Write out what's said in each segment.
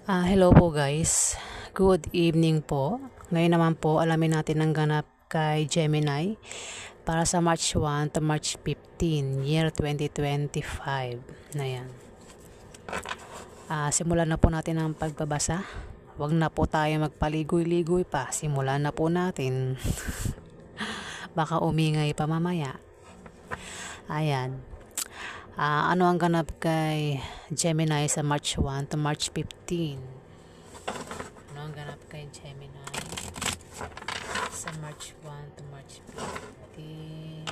Hello po guys. Good evening po. Ngayon naman po alamin natin ang ganap kay Gemini para sa March 1 to March 15, year 2025. Na yan. Simulan na po natin ang pagbabasa. Huwag na po tayo magpaligoy-ligoy pa. Simulan na po natin. Baka umingay pa mamaya. Ayan. Ano ang ganap kay Gemini sa March 1 to March 15? Ano ang ganap kay Gemini sa March 1 to March 15?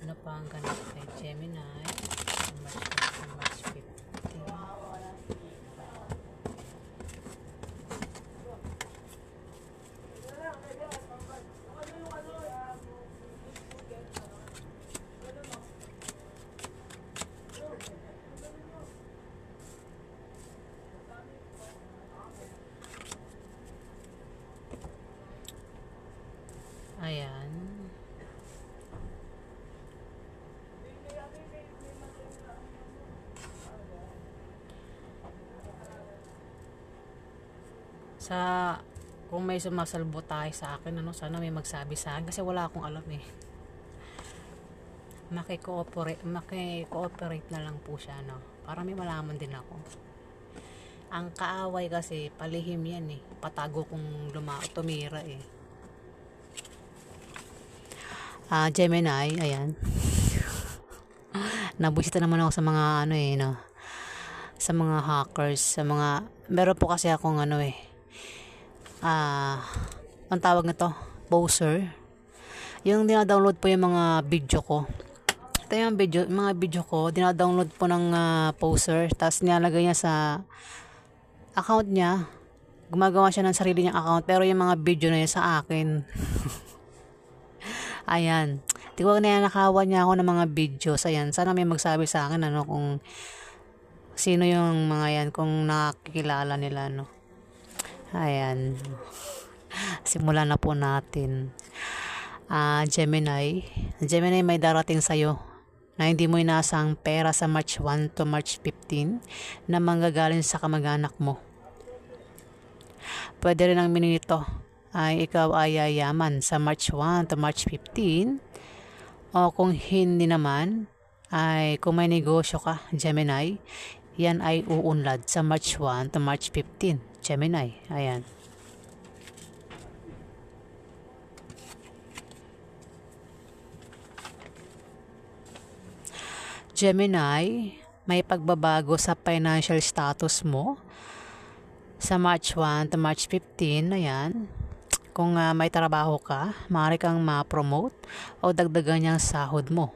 Ano pa ang ganap kay Gemini sa March 1 to March 15? Ayan. Sa kung may sumasalbo tayo sa akin, sana may magsabi sa akin kasi wala akong alam eh. Maki-cooperate na lang po siya, para may malaman din ako. Ang kaaway kasi palihim yan eh. Patago kung tumira eh. Gemini, ayan. Nabusita naman ako sa mga sa mga hackers, meron po kasi akong ang tawag nito, poser. Yung dinadownload po yung mga video ko. Ito yung mga video ko, dinadownload po ng poser, tapos nilalagay niya sa account niya. Gumagawa siya ng sarili niyang account, pero yung mga video na yun sa akin. Ayan. Di ko nakawan niya ako ng mga videos. Ayan. Sana may magsabi sa akin kung sino yung mga yan, kung nakikilala nila Ayan. Simulan na po natin. Gemini. Gemini, may darating sa'yo na hindi mo inasang pera sa March 1 to March 15 na manggagaling sa kamag-anak mo. Pwede rin ang meaning nito ay ikaw ay yayaman sa March 1 to March 15, o kung hindi naman ay kung may negosyo ka, Gemini, yan ay uunlad sa March 1 to March 15, Gemini. Ayan. Gemini, may pagbabago sa financial status mo sa March 1 to March 15. Ayan. Kung may trabaho ka, maaari kang ma-promote o dagdagan niyang sahod mo.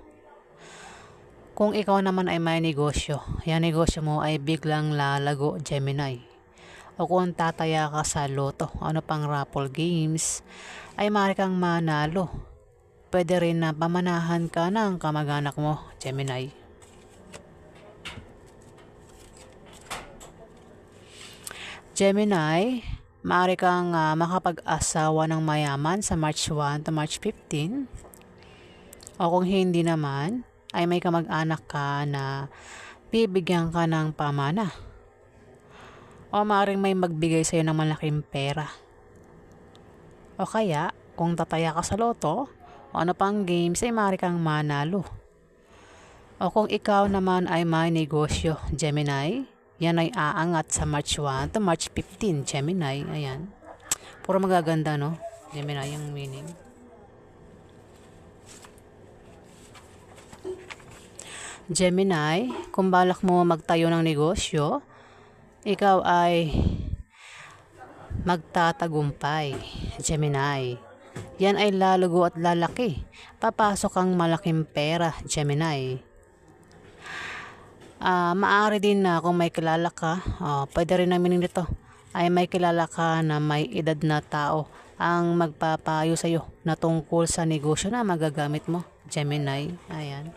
Kung ikaw naman ay may negosyo, yung negosyo mo ay biglang lalago, Gemini. O kung tataya ka sa loto, pang raffle games, ay maaari kang manalo. Pwede rin na pamanahan ka ng kamag-anak mo, Gemini. Gemini, maaari kang makapag-asawa ng mayaman sa March 1 to March 15. O kung hindi naman, ay may kamag-anak ka na bibigyan ka ng pamana. O maaaring may magbigay sa'yo ng malaking pera. O kaya, kung tataya ka sa loto, o pang games, ay maaari kang manalo. O kung ikaw naman ay may negosyo, Gemini, yan ay aangat sa March 1 to March 15, Gemini. Ayan. Puro magaganda, Gemini yung meaning. Gemini, kung balak mo magtayo ng negosyo, ikaw ay magtatagumpay, Gemini. Yan ay lalago at lalaki. Papasok ang malaking pera, Gemini. Maaari din na kung may kilala ka, pwede rin namin nito, ay may kilala ka na may edad na tao ang magpapayo sa iyo na tungkol sa negosyo na magagamit mo, Gemini. Ayan.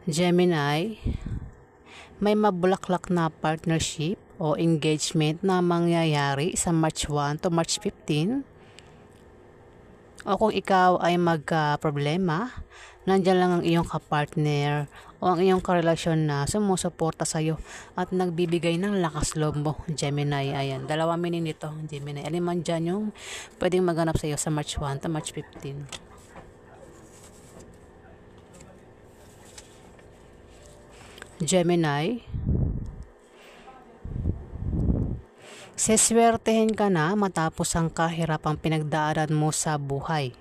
Gemini, may mabulaklak na partnership o engagement na mangyayari sa March 1 to March 15. O kung ikaw ay magka-problema, nandyan lang ang iyong kapartner o ang iyong karelasyon na sumusuporta sa'yo at nagbibigay ng lakas loob mo, Gemini. Ayan, 2 meaning nito, Gemini. Alin man dyan yung pwedeng maganap sa'yo sa March 1 to March 15. Gemini, seswertehin ka na matapos ang kahirapang pinagdaanan mo sa buhay.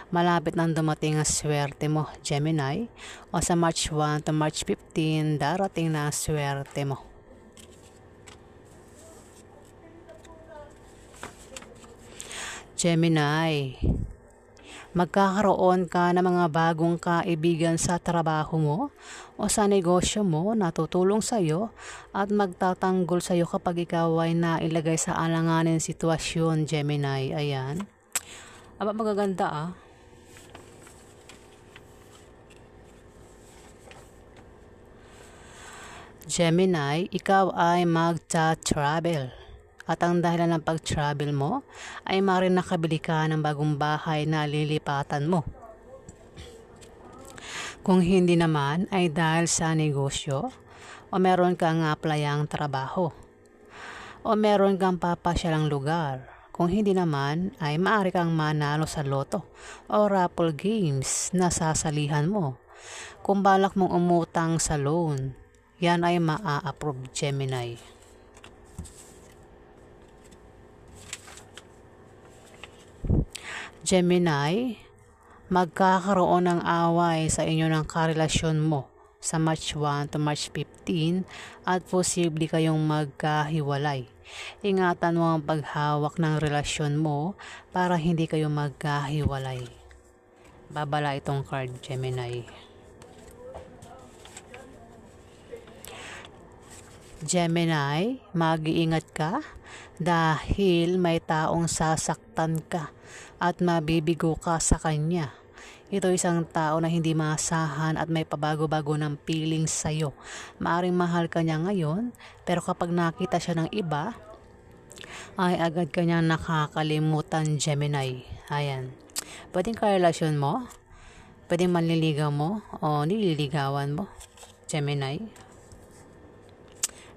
Malapit nang dumating ang swerte mo, Gemini, o sa March 1 to March 15, darating na ang swerte mo. Gemini, magkakaroon ka ng mga bagong kaibigan sa trabaho mo o sa negosyo mo na tutulong sa iyo at magtatanggol sa iyo kapag ikaw ay nailagay sa alanganin sitwasyon, Gemini. Ayan. Aba, magaganda ah. Gemini, ikaw ay magta-travel. At ang dahilan ng pag-travel mo ay maaaring nakabili ka ng bagong bahay na lilipatan mo. Kung hindi naman ay dahil sa negosyo o meron kang aplayang trabaho o meron kang papasyalang lugar. Kung hindi naman ay maaari kang manalo sa loto o raffle games na sasalihan mo. Kung balak mong umutang sa loan, yan ay maa-approve, Gemini. Gemini, magkakaroon ng away sa inyo ng karelasyon mo sa March 1 to March 15 at posible kayong magkahiwalay. Ingatan mo ang paghawak ng relasyon mo para hindi kayo magkahiwalay. Babala itong card, Gemini. Gemini, mag-iingat ka dahil may taong sasaktan ka at mabibigo ka sa kanya. Ito isang tao na hindi maasahan at may pabago-bago ng feelings sa'yo. Maaring mahal ka niya ngayon, pero kapag nakita siya ng iba, ay agad ka niyang nakakalimutan, Gemini. Ayan. Pwedeng karelasyon mo, pwedeng manliligaw mo, o nililigawan mo, Gemini.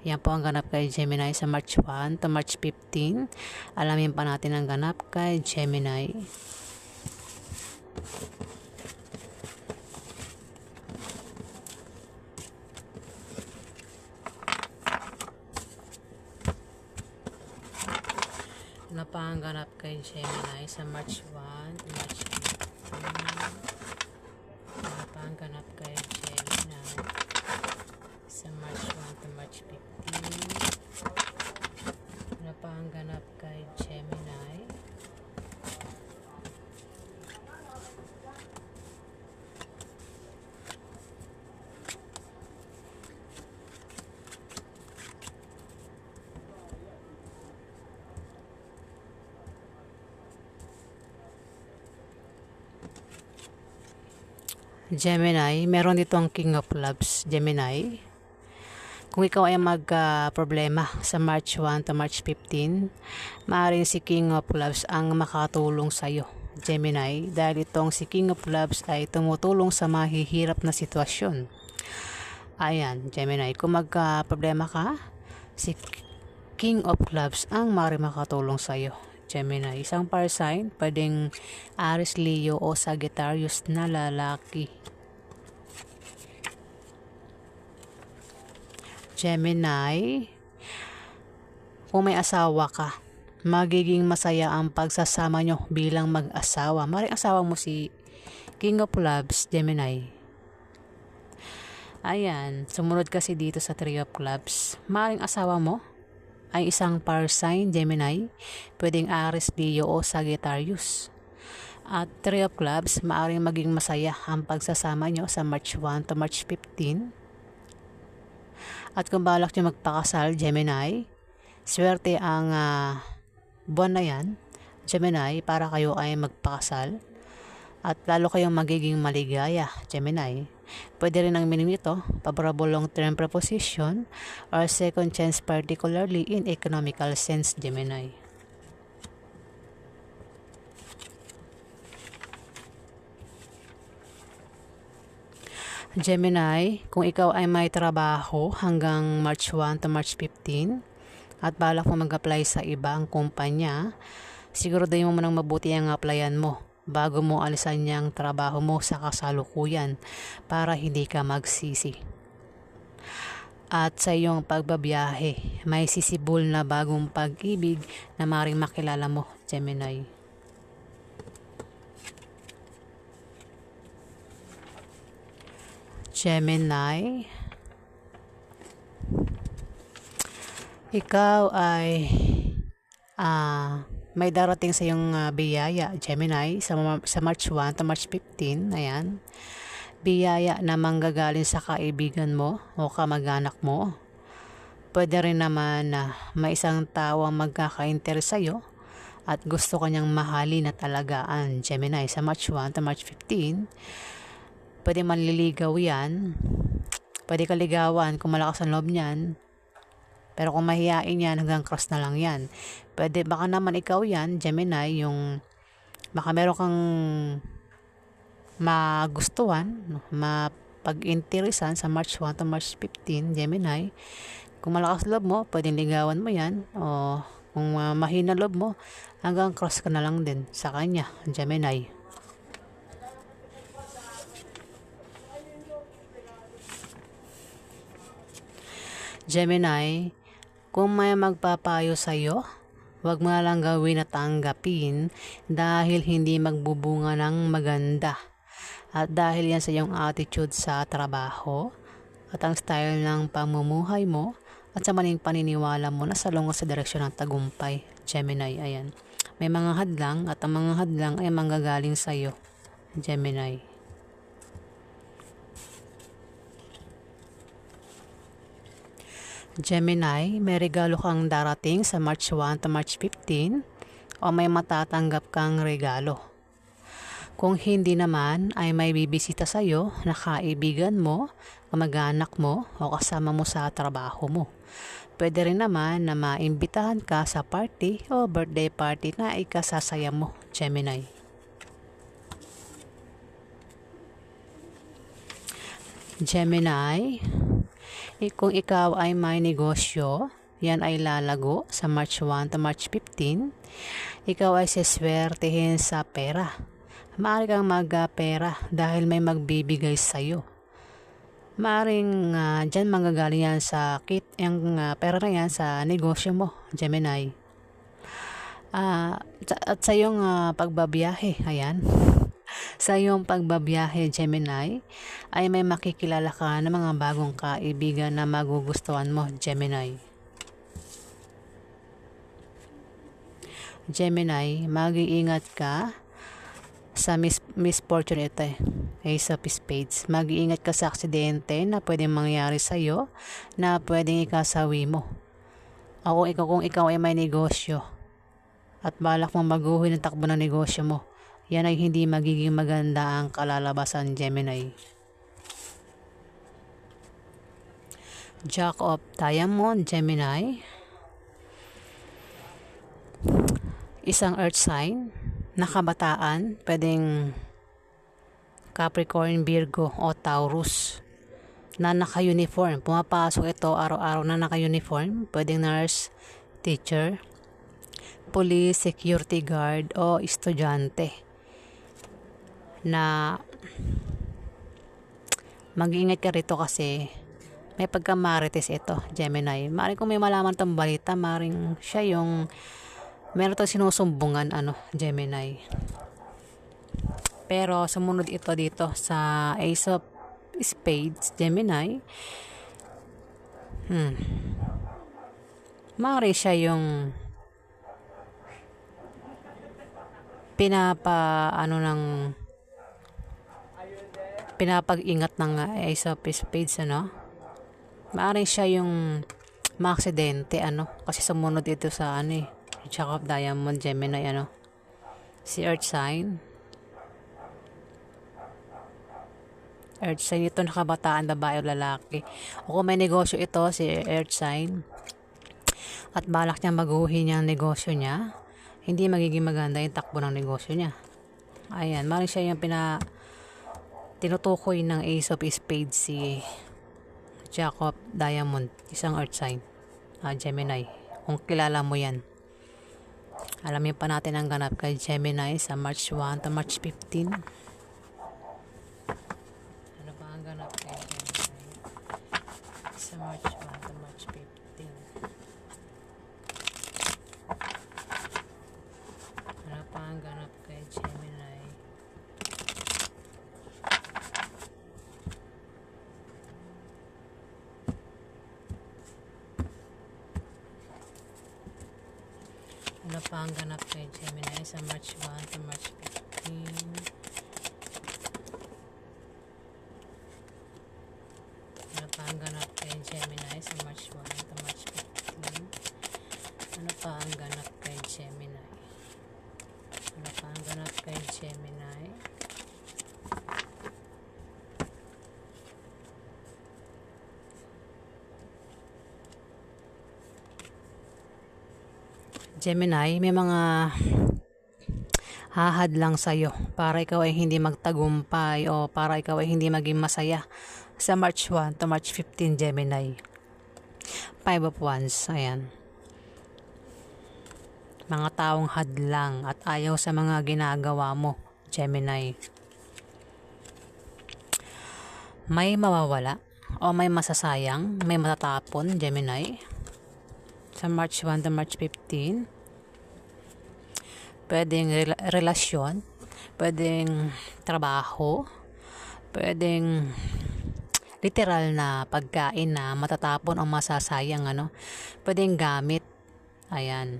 Yan po ang ganap kay Gemini sa March 1 to March 15. Alamin pa natin ang ganap kay Gemini. Ano pa ang ganap kay Gemini sa March 1 to March 15? Ano pa ang ganap kay Gemini sa March 1 to March 15? Ano pa ang ganap kay Gemini? Gemini, meron dito ang King of Clubs, Gemini. Kung ikaw ay problema sa March 1 to March 15, maaaring si King of Clubs ang makatulong sa iyo, Gemini, dahil itong si King of Clubs ay tumutulong sa mahihirap na sitwasyon. Ayan, Gemini, kung problema ka, si King of Clubs ang maaaring makatulong sa iyo, Gemini. Isang fire sign, pwedeng Aries, Leo o Sagittarius na lalaki. Gemini, kung may asawa ka, magiging masaya ang pagsasama nyo bilang mag-asawa. Maring asawa mo si King of Clubs, Gemini. Ayan, sumunod kasi dito sa Three of Clubs. Maring asawa mo ay isang fire sign, Gemini. Pwedeng Aries, Leo o Sagittarius. At Three of Clubs, maaaring maging masaya ang pagsasama nyo sa March 1 to March 15. At kung balak nyo magpakasal, Gemini, swerte ang buwan na yan, Gemini, para kayo ay magpakasal. At lalo kayong magiging maligaya, Gemini. Pwede rin ang meaning nito, favorable long-term proposition or second chance, particularly in economical sense, Gemini. Gemini, kung ikaw ay may trabaho hanggang March 1 to March 15 at balak mo mag-apply sa ibang kumpanya, siguraduhin mo munang mabuti ang applyan mo bago mo alisan yung trabaho mo sa kasalukuyan para hindi ka magsisi. At sa iyong pagbabiyahe, may sisibol na bagong pag-ibig na maring makilala mo, Gemini. Gemini, ikaw ay may darating sa iyong biyaya, Gemini, sa March 1 to March 15, ayan. Biyaya na manggagaling sa kaibigan mo o kamag-anak mo. Pwede rin naman na may isang tao ang magkaka-interes sa'yo at gusto kanyang mahalin at alagaan, Gemini, sa March 1 to March 15. Pwede manliligaw yan. Pwede ka ligawan kung malakas ang loob niyan. Pero kung mahihain yan, hanggang cross na lang yan. Pwede, baka naman ikaw yan, Gemini, yung baka meron kang magustuhan, mapag-interesan sa March 1 to March 15, Gemini. Kung malakas loob mo, pwedeng ligawan mo yan. O kung mahina loob mo, hanggang cross ka na lang din sa kanya, Gemini. Gemini, kung may magpapayo sa'yo, huwag mo na lang gawin at tanggapin dahil hindi magbubunga ng maganda. At dahil yan sa iyong attitude sa trabaho at ang style ng pamumuhay mo at sa maling paniniwala mo na salungo sa direksyon ng tagumpay, Gemini, ayan. May mga hadlang at ang mga hadlang ay manggagaling sa iyo, Gemini. Gemini, may regalo kang darating sa March 1 to March 15 o may matatanggap kang regalo. Kung hindi naman ay may bibisita sa iyo na kaibigan mo, kamag-anak mo o kasama mo sa trabaho mo. Pwede rin naman na maimbitahan ka sa party o birthday party na ikasasaya mo, Gemini. Gemini, kung ikaw ay may negosyo, yan ay lalago sa March 1 to March 15. Ikaw ay siswertehin sa pera. Maaari kang magpera dahil may magbibigay sa iyo. Maaring dyan manggagaling yan sa yung pera na yan sa negosyo mo, Gemini. At sa iyong pagbabiyahe, ayan. Sa iyong pagbabiyahe, Gemini, ay may makikilala ka ng mga bagong kaibigan na magugustuhan mo, Gemini. Gemini, mag-iingat ka sa misfortune ito Ace of Spades. Mag-iingat ka sa aksidente na pwedeng mangyari sa iyo na pwedeng ikasawi mo. O kung ikaw ay may negosyo at balak mong baguhin ang takbo ng negosyo mo, yan ay hindi magiging maganda ang kalalabasan, Gemini. Jack of Diamond, Gemini. Isang earth sign na kabataan, pwedeng Capricorn, Virgo o Taurus na naka-uniform. Pumapasok ito araw-araw na naka-uniform. Pwedeng nurse, teacher, police, security guard o estudyante. Na mag-iingat ka rito kasi may pagkamarites ito, Gemini. Maring kung may malaman itong balita, maring siya yung meron itong sinusumbungan, Gemini. Pero sumunod ito dito sa Ace of Spades, Gemini. Maring siya yung pinapag-ingat ng Ace of Spades, Maring siya yung maaksidente, kasi sumunod ito sa Jack of Diamond, Gemini, si Earth sign. Earth sign ito, nakabataan, babae o lalaki. O kung may negosyo ito, si Earth sign, at balak niyang baguhin yung negosyo niya, hindi magiging maganda yung takbo ng negosyo niya. Ayan, maring siya yung tinutukoy ng Ace of Spades si Jacob Diamond, isang earth sign, Gemini. Kung kilala mo yan. Alamin pa natin ang ganap kay Gemini sa March 1 to March 15. Ano ba ang ganap kay Gemini sa March 1 to March 15? Ano pa ang ganap kay Gemini? Ano pa ang ganap kay Gemini sa March 1 to March 15? Ano pa ang ganap kay Gemini sa March 1 to March 15? Ano pa ang ganap kay Gemini? Ano pa ang ganap kay Gemini? Gemini, may mga hahad lang sa'yo para ikaw ay hindi magtagumpay o para ikaw ay hindi maging masaya sa March 1 to March 15, Gemini. 5 of Wands, ayan. Mga taong hadlang at ayaw sa mga ginagawa mo, Gemini. May mawawala o may masasayang, may matatapon, Gemini. Sa March 1 to March 15. Pwedeng relasyon, pwedeng trabaho, pwedeng literal na pagkain na matatapon o masasayang, pwedeng gamit, ayan.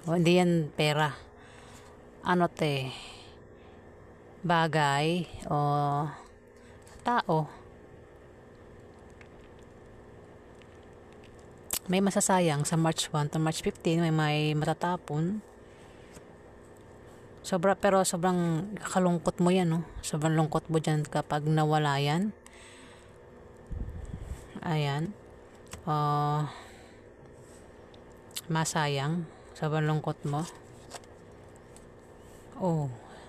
O, hindi yan pera, bagay o tao. May masasayang sa March 1 to March 15, may matatapon. Pero sobrang kalungkot mo yan, no? Sobrang lungkot mo dyan kapag nawala yan. Ayan. Masayang. Sobrang lungkot mo.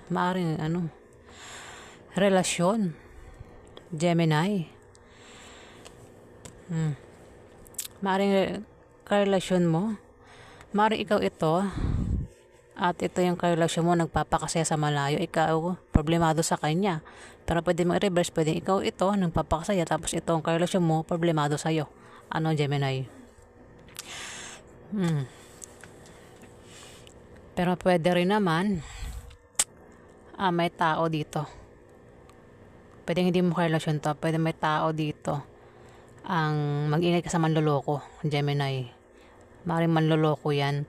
Maaring relasyon. Gemini. Maaring karelasyon mo, maaring ikaw ito at ito yung karelasyon mo nagpapakasaya sa malayo, ikaw problemado sa kanya. Pero pwede mo i-reverse, pwede ikaw ito nagpapakasaya tapos ito ang karelasyon mo problemado sa'yo. Gemini? Pero pwede rin naman may tao dito. Pwede hindi mo karelasyon to, pwede may tao dito ang mag-ingat ka sa manloloko, Gemini. Maaaring manloloko yan.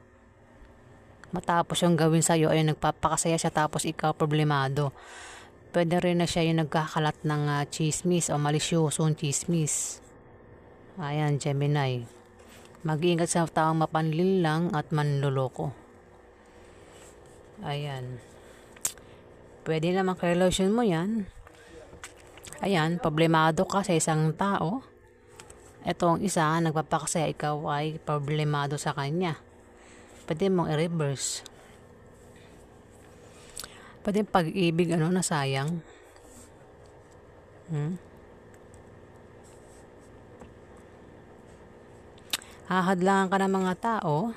Matapos yung gawin sa'yo ay nagpapakasaya siya tapos ikaw problemado. Pwede rin na siya yung nagkakalat ng chismis o malisyosong chismis. Ayan, Gemini. Mag-ingat sa taong mapanlinlang at manloloko. Ayan. Pwede naman karelasyon mo yan. Ayan, problemado ka sa isang tao. Etong isa, nagpapakasaya, ikaw ay problemado sa kanya. Pwede mong i-reverse. Pwede pag-ibig, nasayang. Hahadlangan ka ng mga tao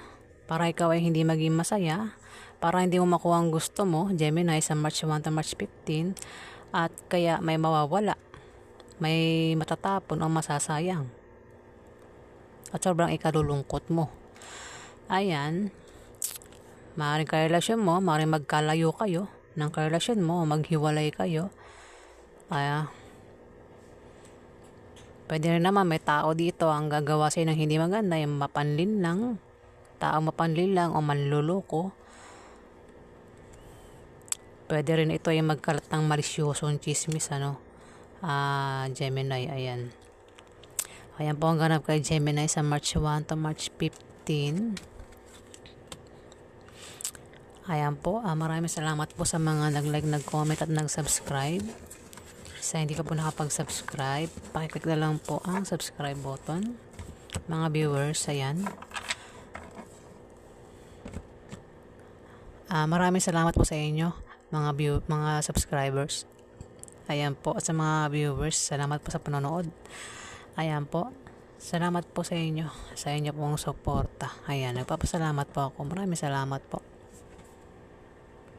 para ikaw ay hindi maging masaya, para hindi mo makuha ang gusto mo, Gemini, sa March 1 to March 15, at kaya may mawawala, may matatapon o masasayang. At sobrang ikalulungkot mo. Ayan. Maaaring karelasyon mo, maaaring magkalayo kayo ng karelasyon mo, maghiwalay kayo. Pwede rin naman may tao dito ang gagawa sa'yo ng hindi maganda, yung mapanlinlang, tao mapanlinlang o manluloko. Pwede rin ito yung magkalat ng malisyosong chismis, Gemini, ayan. Ayan po ang ganap kay Gemini sa March 1 to March 15. Ayan po, maraming salamat po sa mga nag-like, nag-comment at nag-subscribe. Sa hindi ka po nakapag-subscribe, pakiclick na lang po ang subscribe button. Mga viewers, ayan. Maraming salamat po sa inyo. mga subscribers. Ayan po, sa mga viewers, salamat po sa panonood. Ayan po, salamat po sa inyo pong suporta. Ayan, nagpapasalamat po ako. Maraming salamat po.